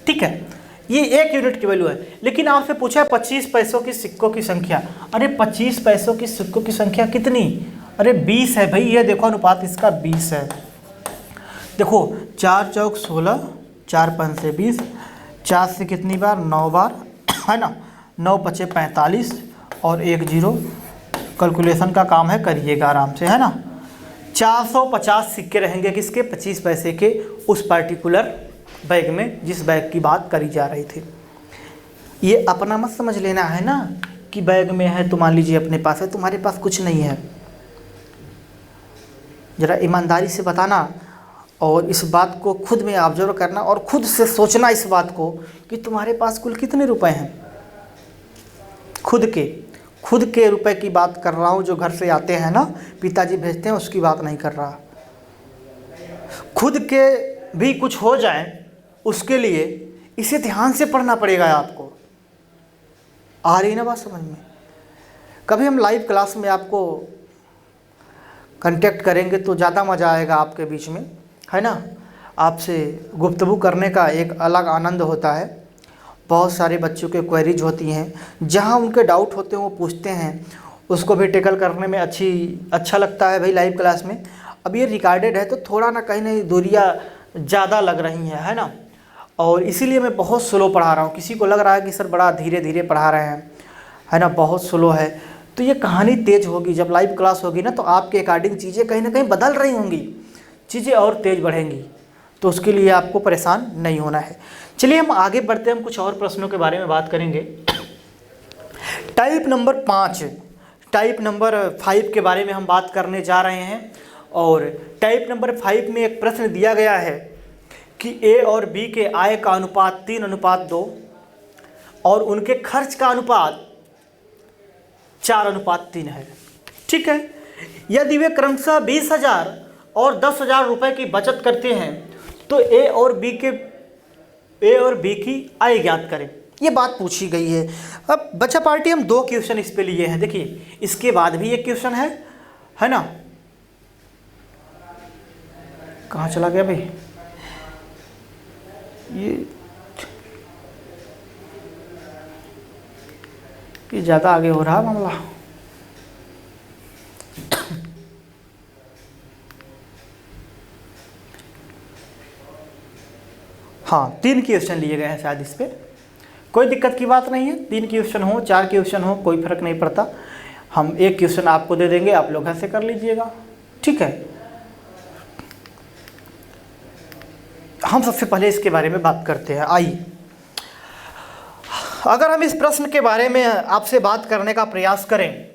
ठीक है, ये 1 यूनिट की वैल्यू है। लेकिन आपसे पूछा है 25 पैसों की सिक्कों की संख्या। अरे 25 पैसों की सिक्कों की संख्या कितनी, अरे 20 है भाई। ये देखो अनुपात इसका 20 है। देखो 4 चौक 16, 4 पंचे 20, 4 से कितनी बार, 9 बार, है ना, 9 पचे 45 और 1 0। कैलकुलेशन का काम है, करिएगा आराम से, है ना। 450 सिक्के रहेंगे किसके, 25 पैसे के, उस पर्टिकुलर बैग में जिस बैग की बात करी जा रही थी। ये अपना मत समझ लेना है ना कि बैग में है तो मान लीजिए अपने पास है, तुम्हारे पास कुछ नहीं है। ज़रा ईमानदारी से बताना और इस बात को खुद में ऑब्जर्व करना और खुद से सोचना इस बात को कि तुम्हारे पास कुल कितने रुपए हैं। खुद के रुपए की बात कर रहा हूँ, जो घर से आते हैं ना, पिताजी भेजते हैं, उसकी बात नहीं कर रहा। खुद के भी कुछ हो जाए उसके लिए इसे ध्यान से पढ़ना पड़ेगा आपको। आ रही ना बात समझ में। कभी हम लाइव क्लास में आपको कांटेक्ट करेंगे तो ज़्यादा मज़ा आएगा आपके बीच में, है ना। आपसे गुफ्तगू करने का एक अलग आनंद होता है। बहुत सारे बच्चों के क्वेरीज होती हैं, जहाँ उनके डाउट होते हैं वो पूछते हैं, उसको भी टेकल करने में अच्छा लगता है भाई लाइव क्लास में। अब ये रिकॉर्डेड है तो थोड़ा ना कहीं ना दूरियाँ ज़्यादा लग रही हैं, है ना। और इसीलिए मैं बहुत स्लो पढ़ा रहा हूँ। किसी को लग रहा है कि सर बड़ा धीरे धीरे पढ़ा रहे हैं, है ना, बहुत स्लो है, तो ये कहानी तेज़ होगी। जब लाइव क्लास होगी ना तो आपके अकॉर्डिंग चीज़ें कहीं ना कहीं बदल रही होंगी, चीज़ें और तेज़ बढ़ेंगी, तो उसके लिए आपको परेशान नहीं होना है। चलिए हम आगे बढ़ते हैं, हम कुछ और प्रश्नों के बारे में बात करेंगे। टाइप नंबर 5 के बारे में हम बात करने जा रहे हैं। और टाइप नंबर 5 में एक प्रश्न दिया गया है कि ए और बी के आय का अनुपात 3:2 और उनके खर्च का अनुपात 4:3 है, ठीक है। यदि वे क्रमशः 20,000 और 10,000 रुपये की बचत करते हैं तो ए और बी की आय ज्ञात करें, ये बात पूछी गई है। अब बच्चा पार्टी हम 2 क्वेश्चन इस पे लिए हैं। देखिए इसके बाद भी एक क्वेश्चन है ना। कहाँ चला गया भाई, ये ज़्यादा आगे हो रहा मामला। हाँ 3 क्वेश्चन लिए गए हैं शायद इस पर, कोई दिक्कत की बात नहीं है। 3 क्वेश्चन हो 4 क्वेश्चन हो कोई फ़र्क नहीं पड़ता। हम 1 क्वेश्चन आपको दे देंगे, आप लोग घर से कर लीजिएगा, ठीक है। हम सबसे पहले इसके बारे में बात करते हैं। आइए, अगर हम इस प्रश्न के बारे में आपसे बात करने का प्रयास करें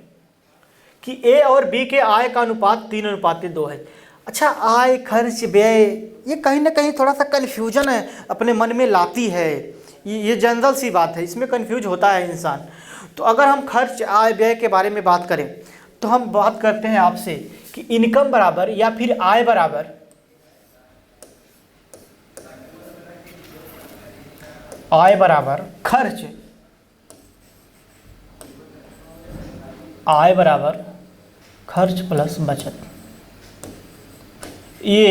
कि ए और बी के आय का अनुपात 3:2 है। अच्छा, आय खर्च व्यय ये कहीं ना कहीं थोड़ा सा कन्फ्यूजन है अपने मन में लाती है, ये जनरल सी बात है, इसमें कन्फ्यूज होता है इंसान। तो अगर हम खर्च आय व्यय के बारे में बात करें तो हम बात करते हैं आपसे कि इनकम बराबर या फिर आय बराबर खर्च, आय बराबर खर्च प्लस बचत। ये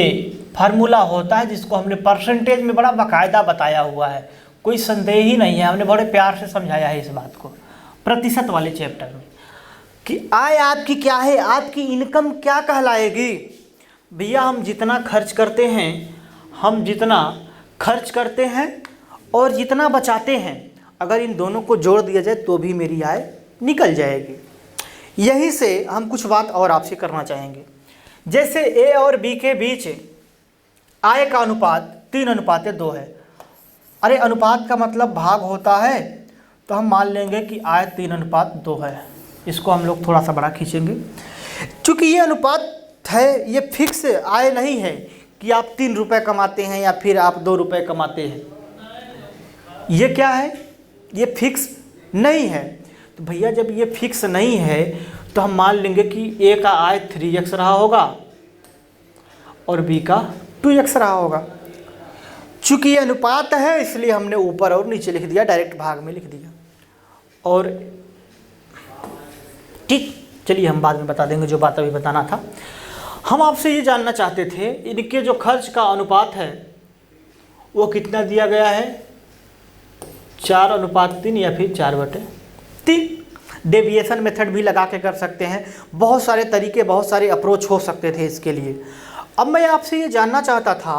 फार्मूला होता है जिसको हमने परसेंटेज में बड़ा बाकायदा बताया हुआ है, कोई संदेह ही नहीं है, हमने बड़े प्यार से समझाया है इस बात को प्रतिशत वाले चैप्टर में कि आय आपकी क्या है, आपकी इनकम क्या कहलाएगी। भैया हम जितना खर्च करते हैं और जितना बचाते हैं, अगर इन दोनों को जोड़ दिया जाए तो भी मेरी आय निकल जाएगी। यहीं से हम कुछ बात और आपसे करना चाहेंगे। जैसे ए और बी के बीच आय का अनुपात 3:2 है। अरे अनुपात का मतलब भाग होता है, तो हम मान लेंगे कि आय 3:2 है। इसको हम लोग थोड़ा सा बड़ा खींचेंगे, चूँकि ये अनुपात है, ये फिक्स आय नहीं है कि आप 3 रुपये कमाते हैं या फिर आप 2 रुपये कमाते हैं। ये क्या है, ये फिक्स नहीं है। तो भैया जब ये फिक्स नहीं है तो हम मान लेंगे कि ए का आय 3x रहा होगा और बी का 2x रहा होगा। चूँकि ये अनुपात है इसलिए हमने ऊपर और नीचे लिख दिया, डायरेक्ट भाग में लिख दिया। और ठीक, चलिए हम बाद में बता देंगे जो बात अभी बताना था। हम आपसे ये जानना चाहते थे इनके जो खर्च का अनुपात है वो कितना दिया गया है, 4:3 या फिर 4/3। डेविएशन मेथड भी लगा के कर सकते हैं, बहुत सारे तरीके, बहुत सारे अप्रोच हो सकते थे इसके लिए। अब मैं आपसे ये जानना चाहता था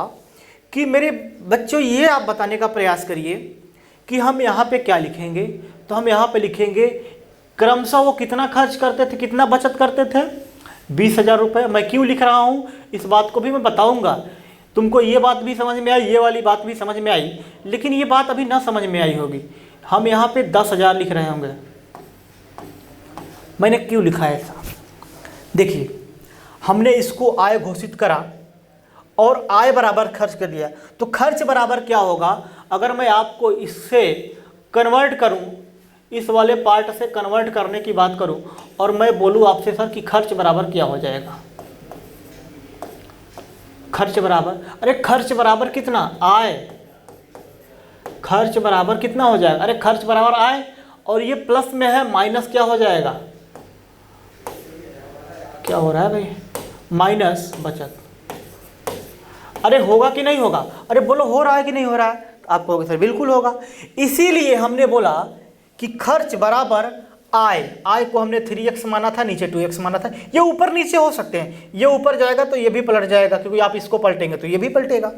कि मेरे बच्चों ये आप बताने का प्रयास करिए कि हम यहाँ पे क्या लिखेंगे। तो हम यहाँ पे लिखेंगे क्रमशः वो कितना खर्च करते थे, कितना बचत करते थे, 20,000 रुपये। मैं क्यों लिख रहा हूँ इस बात को भी मैं बताऊँगा। तुमको ये बात भी समझ में आई, ये वाली बात भी समझ में आई, लेकिन ये बात अभी ना समझ में आई होगी। हम यहाँ पे 10,000 लिख रहे होंगे। मैंने क्यों लिखा है ऐसा, देखिए हमने इसको आय घोषित करा और आय बराबर खर्च कर दिया। तो खर्च बराबर क्या होगा, अगर मैं आपको इससे कन्वर्ट करूं, इस वाले पार्ट से कन्वर्ट करने की बात करूं और मैं बोलूं आपसे सर कि खर्च बराबर क्या हो जाएगा। खर्च बराबर, अरे खर्च बराबर कितना, आय। खर्च बराबर कितना हो जाएगा, अरे खर्च बराबर आय, और ये प्लस में है, माइनस क्या हो जाएगा, क्या हो रहा है भाई, माइनस बचत। अरे होगा कि नहीं होगा, अरे बोलो हो रहा है कि नहीं हो रहा है। आप कहोगे सर बिल्कुल होगा। इसीलिए हमने बोला कि खर्च बराबर आय। आय को हमने 3x माना था, नीचे 2x माना था। ये ऊपर नीचे हो सकते हैं, ये ऊपर जाएगा तो ये भी पलट जाएगा, क्योंकि आप इसको पलटेंगे तो ये भी पलटेगा।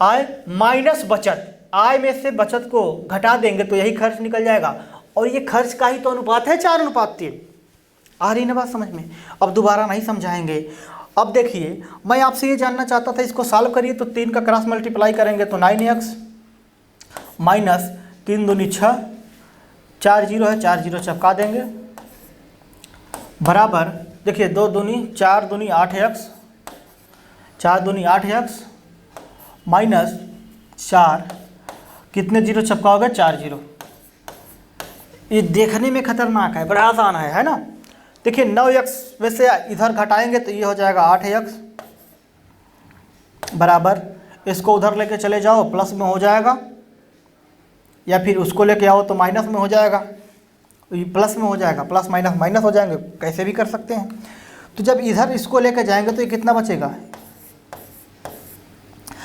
आय माइनस बचत, आय में से बचत को घटा देंगे तो यही खर्च निकल जाएगा। और ये खर्च का ही तो अनुपात है 4:3। आ रही ना बात समझ में, अब दोबारा नहीं समझाएंगे। अब देखिए मैं आपसे ये जानना चाहता था, इसको सॉल्व करिए तो 3 का क्रॉस मल्टीप्लाई करेंगे तो 9x माइनस 3 दूनी 6, 4 जीरो है, 4 जीरो चपका देंगे, बराबर देखिए 2 दूनी 4 दूनी 8x, 4 दूनी 8x माइनस 4, कितने जीरो चपकाओगे, 4 जीरो। ये देखने में खतरनाक है, बड़ा आसान है ना। देखिए 9x में से इधर घटाएंगे तो ये हो जाएगा 8x, बराबर इसको उधर लेके चले जाओ प्लस में हो जाएगा, या फिर उसको लेके आओ तो माइनस में हो जाएगा, तो ये प्लस में हो जाएगा, प्लस माइनस माइनस हो जाएंगे, कैसे भी कर सकते हैं। तो जब इधर इसको लेके जाएंगे तो ये कितना बचेगा,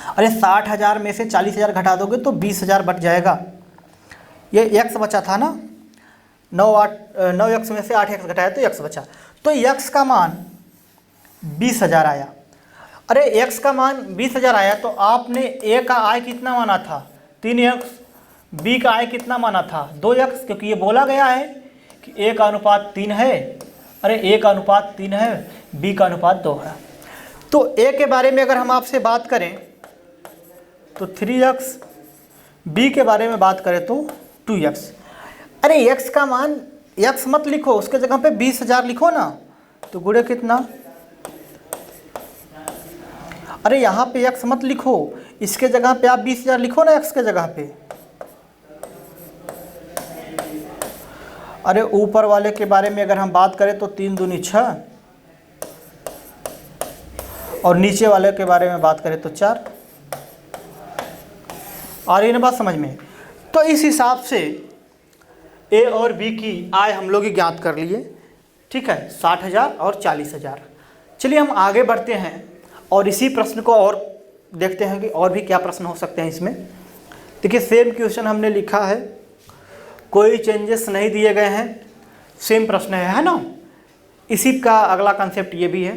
अरे 60,000 में से 40,000 घटा दोगे तो 20,000 बच जाएगा। ये x बचा था ना, 9x में से 8x घटाया तो x बचा, तो x का मान 20,000 आया। अरे x का मान 20,000 आया तो आपने a का आय कितना माना था, 3x, b का आय कितना माना था, 2x, क्योंकि ये बोला गया है कि a का अनुपात 3 है। अरे a का अनुपात 3 है, b का अनुपात 2 है। तो a के बारे में अगर हम आपसे बात करें तो 3x, b के बारे में बात करें तो 2x। अरे x का मान, x मत लिखो, उसके जगह पे 20,000 लिखो ना, तो गुणे कितना, अरे यहाँ पे x मत लिखो, इसके जगह पे आप 20,000 लिखो ना x के जगह पे। अरे ऊपर वाले के बारे में अगर हम बात करें तो 3 दूनी 6 और नीचे वाले के बारे में बात करें तो 4। आ रही ना बात समझ में? तो इस हिसाब से ए और बी की आय हम लोग ही ज्ञात कर लिए, ठीक है, 60,000 और 40,000। चलिए हम आगे बढ़ते हैं और इसी प्रश्न को और देखते हैं कि और भी क्या प्रश्न हो सकते हैं इसमें। देखिए सेम क्वेश्चन हमने लिखा है, कोई चेंजेस नहीं दिए गए हैं, सेम प्रश्न है ना। इसी का अगला कंसेप्ट ये भी है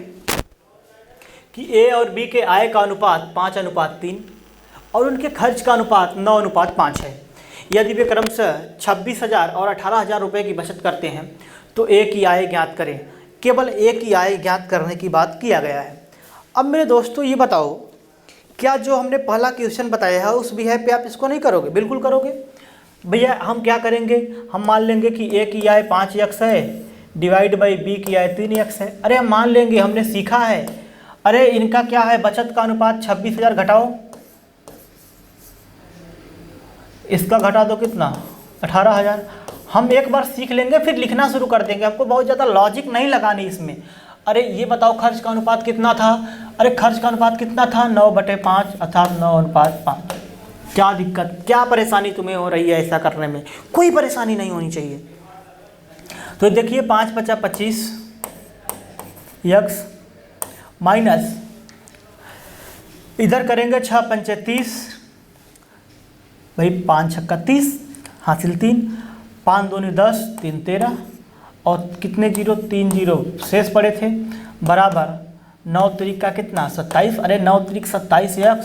कि ए और बी के आय का अनुपात 5:3 और उनके खर्च का अनुपात 9:5 है। यदि वे क्रमशः 26,000 और 18,000 रुपये की बचत करते हैं तो ए की आय ज्ञात करें। केवल ए की आय ज्ञात करने की बात किया गया है। अब मेरे दोस्तों ये बताओ, क्या जो हमने पहला क्वेश्चन बताया है उस बिहेव पे आप इसको नहीं करोगे? बिल्कुल करोगे भैया। हम क्या करेंगे, हम मान लेंगे कि ए की आय 5x है डिवाइड बाई बी की आय 3x है। अरे हम मान लेंगे, हमने सीखा है। अरे इनका क्या है, बचत का अनुपात 26,000 घटाओ, इसका घटा दो कितना 18,000। हम एक बार सीख लेंगे फिर लिखना शुरू कर देंगे, आपको बहुत ज़्यादा लॉजिक नहीं लगानी इसमें। अरे ये बताओ खर्च का अनुपात कितना था? अरे खर्च का अनुपात कितना था? 9/5 अर्थात 9:5। क्या दिक्कत, क्या परेशानी तुम्हें हो रही है ऐसा करने में? कोई परेशानी नहीं होनी चाहिए। तो देखिए 5×5 = 25x माइनस इधर करेंगे 6×5 = 30 भाई, 5×6 = 30 हासिल 3, 5 दूनी 10, 3 13 और कितने जीरो, 3 जीरो शेष पड़े थे, बराबर 9 त्रिक का कितना 27। अरे 9 त्रिक 27x,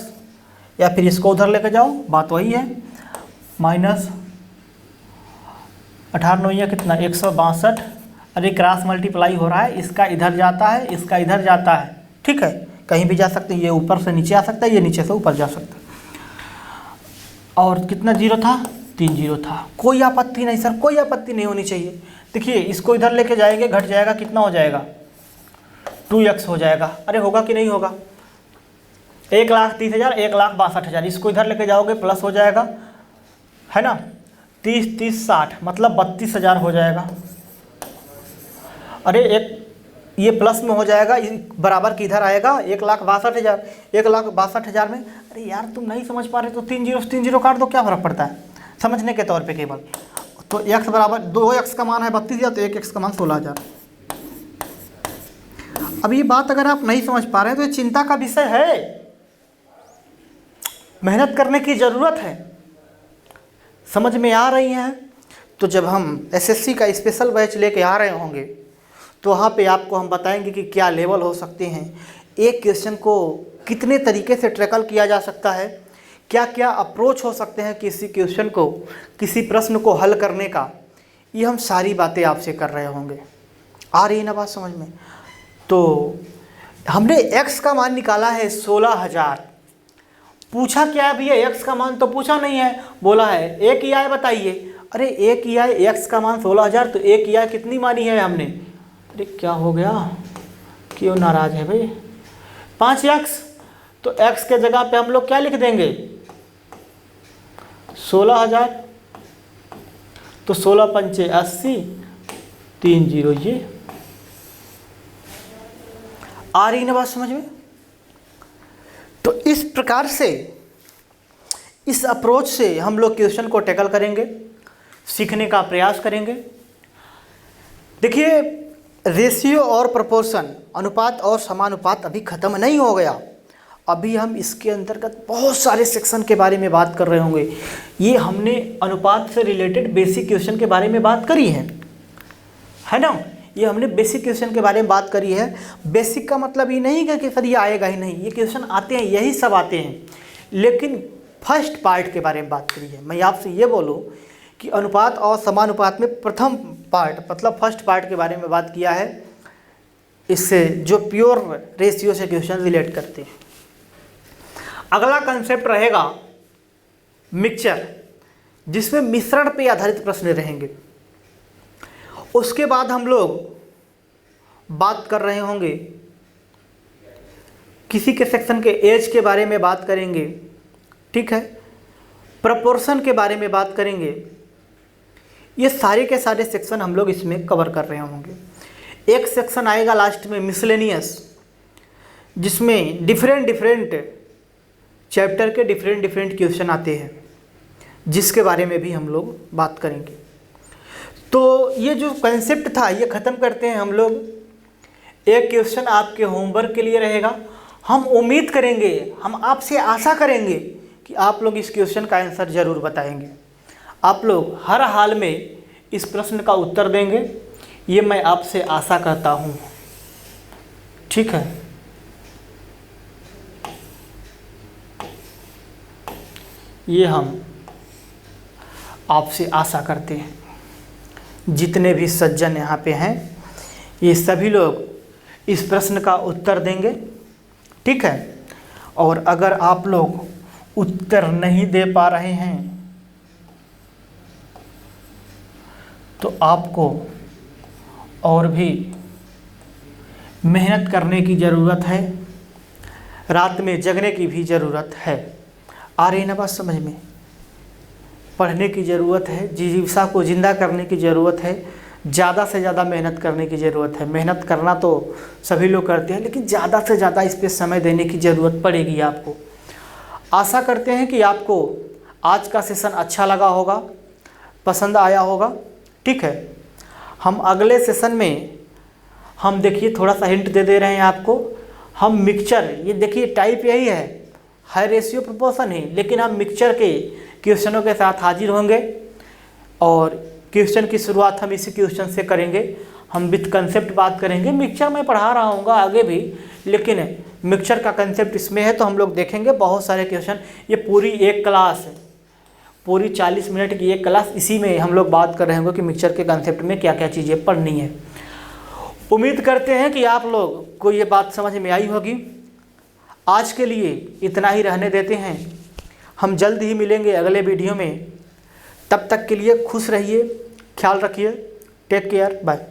या फिर इसको उधर लेके जाओ, बात वही है, माइनस 18 9 कितना 162। अरे क्रॉस मल्टीप्लाई हो रहा है, इसका इधर जाता है, इसका इधर जाता है, ठीक है, कहीं भी जा सकते हैं। ये ऊपर से नीचे आ सकता है, ये नीचे से ऊपर जा सकता है। और कितना जीरो था? 3 जीरो था। कोई आपत्ति नहीं सर, कोई आपत्ति नहीं होनी चाहिए। देखिए इसको इधर लेके जाएंगे, घट जाएगा, कितना हो जाएगा 2x हो जाएगा। अरे होगा कि नहीं होगा? 1,30,000 1,62,000, इसको इधर लेके जाओगे प्लस हो जाएगा, है ना, 30 30 60 मतलब 32,000 हो जाएगा। अरे एक ये प्लस में हो जाएगा, बराबर की इधर आएगा 1,62,000। 1,62,000 में, अरे यार तुम नहीं समझ पा रहे तो 3 जीरो काट दो, क्या फ़र्क पड़ता है, समझने के तौर पे केवल। तो x बराबर 2x का मान है 32,000 तो 1x का मान 16,000। अब ये बात अगर आप नहीं समझ पा रहे हैं तो ये चिंता का विषय है, मेहनत करने की ज़रूरत है। समझ में आ रही है? तो जब हम एसएससी का स्पेशल बैच लेके आ रहे होंगे तो वहाँ पे आपको हम बताएंगे कि क्या लेवल हो सकते हैं, एक क्वेश्चन को कितने तरीके से ट्रैकल किया जा सकता है, क्या क्या अप्रोच हो सकते हैं किसी क्वेश्चन को, किसी प्रश्न को हल करने का। ये हम सारी बातें आपसे कर रहे होंगे। आ रही है ना बात समझ में? तो हमने x का मान निकाला है 16,000। पूछा क्या है भैया, x का मान तो पूछा नहीं है, बोला है a की आय बताइए। अरे a की आय, x का मान 16,000 तो a की आय कितनी मानी है हमने? अरे क्या हो गया, क्यों नाराज है भाई? 5x, तो x के जगह पे हम लोग क्या लिख देंगे 16,000, तो 16×5 = 80, 3 जीरो। ये आ रही ना बात समझ में? तो इस प्रकार से, इस अप्रोच से हम लोग क्वेश्चन को टैकल करेंगे, सीखने का प्रयास करेंगे। देखिए रेशियो और प्रोपोर्शन, अनुपात और समानुपात अभी ख़त्म नहीं हो गया। अभी हम इसके अंतर्गत बहुत सारे सेक्शन के बारे में बात कर रहे होंगे। ये हमने अनुपात से रिलेटेड बेसिक क्वेश्चन के बारे में बात करी है ना? ये हमने बेसिक क्वेश्चन के बारे में बात करी है। बेसिक का मतलब ये नहीं है कि सर ये आएगा ही नहीं, ये क्वेश्चन आते हैं, यही सब आते हैं, लेकिन फर्स्ट पार्ट के बारे में बात करी है। मैं आपसे ये बोलूँ कि अनुपात और समानुपात में प्रथम पार्ट मतलब फर्स्ट पार्ट के बारे में बात किया है, इससे जो प्योर रेशियो से क्वेश्चन रिलेट करते हैं। अगला कंसेप्ट रहेगा मिक्सचर, जिसमें मिश्रण पे आधारित प्रश्न रहेंगे। उसके बाद हम लोग बात कर रहे होंगे, किसी के सेक्शन के एज के बारे में बात करेंगे, ठीक है, प्रपोर्शन के बारे में बात करेंगे, ये सारे के सारे सेक्शन हम लोग इसमें कवर कर रहे होंगे। एक सेक्शन आएगा लास्ट में मिसलेनियस, जिसमें डिफरेंट चैप्टर के डिफरेंट क्वेश्चन आते हैं, जिसके बारे में भी हम लोग बात करेंगे। तो ये जो कंसेप्ट था ये ख़त्म करते हैं हम लोग। एक क्वेश्चन आपके होमवर्क के लिए रहेगा। हम उम्मीद करेंगे, हम आपसे आशा करेंगे कि आप लोग इस क्वेश्चन का आंसर ज़रूर बताएंगे। आप लोग हर हाल में इस प्रश्न का उत्तर देंगे, ये मैं आपसे आशा करता हूँ। ठीक है, ये हम आपसे आशा करते हैं। जितने भी सज्जन यहाँ पे हैं ये सभी लोग इस प्रश्न का उत्तर देंगे। ठीक है, और अगर आप लोग उत्तर नहीं दे पा रहे हैं तो आपको और भी मेहनत करने की ज़रूरत है, रात में जगने की भी ज़रूरत है। आ रही ना बात समझ में? पढ़ने की ज़रूरत है, जिज्ञासा को ज़िंदा करने की ज़रूरत है, ज़्यादा से ज़्यादा मेहनत करने की ज़रूरत है। मेहनत करना तो सभी लोग करते हैं, लेकिन ज़्यादा से ज़्यादा इस पर समय देने की ज़रूरत पड़ेगी आपको। आशा करते हैं कि आपको आज का सेशन अच्छा लगा होगा, पसंद आया होगा। ठीक है, हम अगले सेशन में हम देखिए थोड़ा सा हिंट दे रहे हैं आपको। हम मिक्सचर, ये देखिए टाइप यही है रेशियो प्रोपोर्शन ही, लेकिन हम मिक्सचर के क्वेश्चनों के साथ हाजिर होंगे और क्वेश्चन की शुरुआत हम इसी क्वेश्चन से करेंगे। हम विथ कंसेप्ट बात करेंगे। मिक्सचर मैं पढ़ा रहा हूँगा आगे भी, लेकिन मिक्सचर का कंसेप्ट इसमें है तो हम लोग देखेंगे बहुत सारे क्वेश्चन। ये पूरी एक क्लास है, पूरी 40 मिनट की एक क्लास, इसी में हम लोग बात कर रहे होंगे कि मिक्सचर के कंसेप्ट में क्या क्या चीज़ें पढ़नी है। उम्मीद करते हैं कि आप लोग को ये बात समझ में आई होगी। आज के लिए इतना ही रहने देते हैं, हम जल्द ही मिलेंगे अगले वीडियो में। तब तक के लिए खुश रहिए, ख्याल रखिए, टेक केयर, बाय।